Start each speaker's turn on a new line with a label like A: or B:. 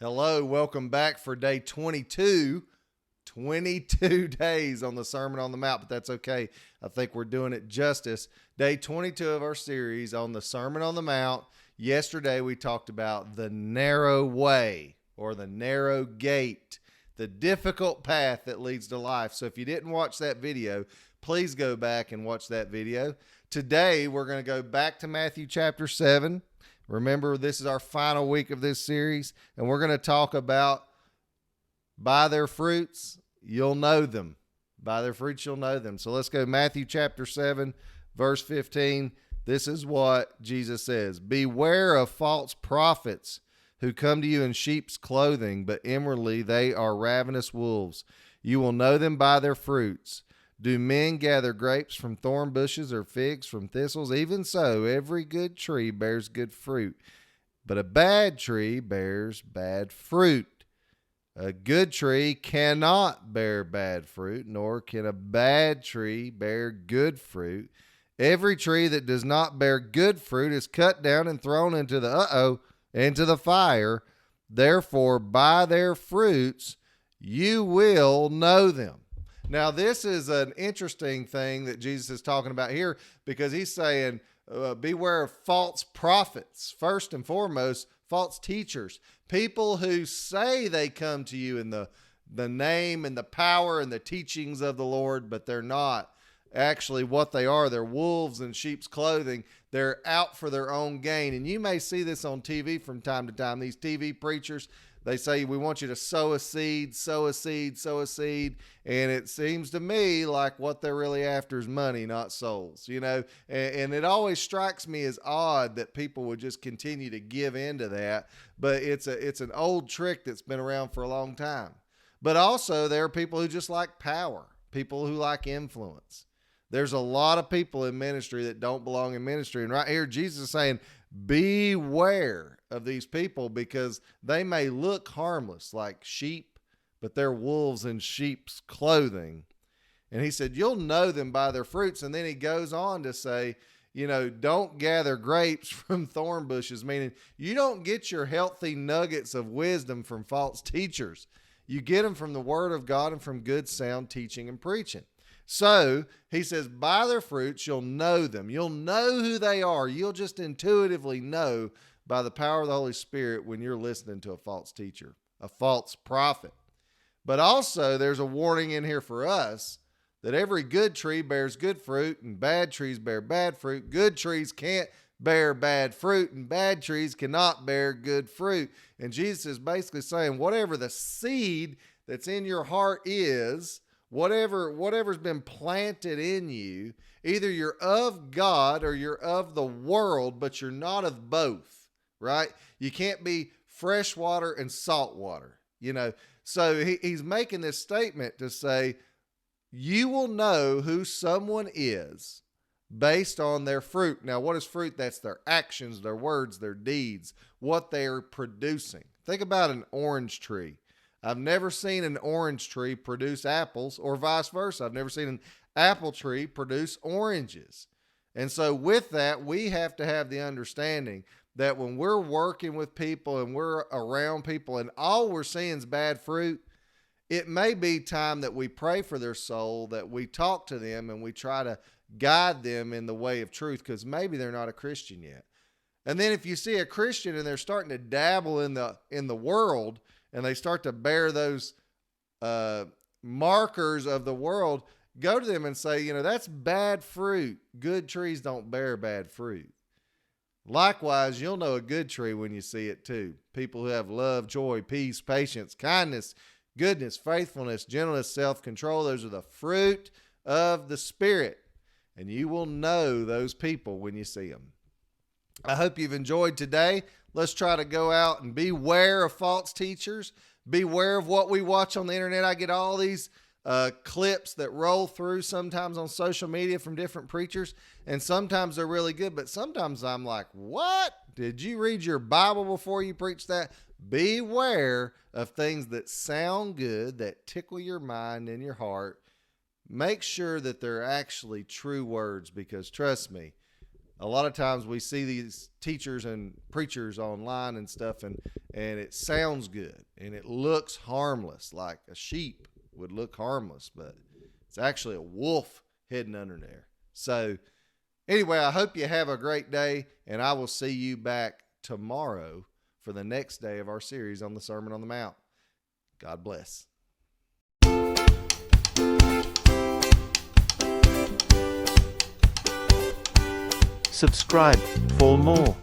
A: Hello, welcome back for day 22. 22 days on the Sermon on the Mount, but that's okay. I think we're doing it justice. Day 22 of our series on the Sermon on the Mount. Yesterday we talked about the narrow way or the narrow gate, the difficult path that leads to life. So if you didn't watch that video, please go back and watch that video. Today we're going to go back to Matthew chapter 7. Remember, this is our final week of this series, and we're going to talk about by their fruits, you'll know them. By their fruits, you'll know them. So let's go Matthew chapter 7, verse 15. This is what Jesus says. Beware of false prophets who come to you in sheep's clothing, but inwardly they are ravenous wolves. You will know them by their fruits. Do men gather grapes from thorn bushes or figs from thistles? Even so, every good tree bears good fruit, but a bad tree bears bad fruit. A good tree cannot bear bad fruit, nor can a bad tree bear good fruit. Every tree that does not bear good fruit is cut down and thrown into the fire. Therefore, by their fruits, you will know them. Now, this is an interesting thing that Jesus is talking about here because he's saying, beware of false prophets. First and foremost, false teachers, people who say they come to you in the name and the power and the teachings of the Lord, but they're not actually what they are. They're wolves in sheep's clothing. They're out for their own gain. And you may see this on TV from time to time. These TV preachers, they say, we want you to sow a seed, sow a seed, sow a seed. And it seems to me like what they're really after is money, not souls, you know. And it always strikes me as odd that people would just continue to give into that. But it's an old trick that's been around for a long time. But also there are people who just like power, people who like influence. There's a lot of people in ministry that don't belong in ministry. And right here, Jesus is saying, beware of these people because they may look harmless like sheep, but they're wolves in sheep's clothing. And he said, you'll know them by their fruits. And then he goes on to say, don't gather grapes from thorn bushes, meaning you don't get your healthy nuggets of wisdom from false teachers. You get them from the word of God and from good sound teaching and preaching. So he says, by their fruits, you'll know them. You'll know who they are. You'll just intuitively know by the power of the Holy Spirit when you're listening to a false teacher, a false prophet. But also there's a warning in here for us that every good tree bears good fruit and bad trees bear bad fruit. Good trees can't bear bad fruit and bad trees cannot bear good fruit. And Jesus is basically saying whatever the seed that's in your heart is, whatever's been planted in you, either you're of God or you're of the world, but you're not of both, right? You can't be fresh water and salt water, So he's making this statement to say, you will know who someone is based on their fruit. Now, what is fruit? That's their actions, their words, their deeds, what they are producing. Think about an orange tree. I've never seen an orange tree produce apples or vice versa. I've never seen an apple tree produce oranges. And so with that, we have to have the understanding that when we're working with people and we're around people and all we're seeing is bad fruit, it may be time that we pray for their soul, that we talk to them and we try to guide them in the way of truth because maybe they're not a Christian yet. And then if you see a Christian and they're starting to dabble in the world, and they start to bear those markers of the world, go to them and say, that's bad fruit. Good trees don't bear bad fruit. Likewise, you'll know a good tree when you see it too. People who have love, joy, peace, patience, kindness, goodness, faithfulness, gentleness, self-control. Those are the fruit of the Spirit. And you will know those people when you see them. I hope you've enjoyed today. Let's try to go out and beware of false teachers. Beware of what we watch on the internet. I get all these clips that roll through sometimes on social media from different preachers, and sometimes they're really good, but sometimes I'm like, what? Did you read your Bible before you preach that? Beware of things that sound good, that tickle your mind and your heart. Make sure that they're actually true words because trust me, a lot of times we see these teachers and preachers online and stuff, and it sounds good and it looks harmless, like a sheep would look harmless, but it's actually a wolf hidden under there. So anyway, I hope you have a great day, and I will see you back tomorrow for the next day of our series on the Sermon on the Mount. God bless.
B: Subscribe for more.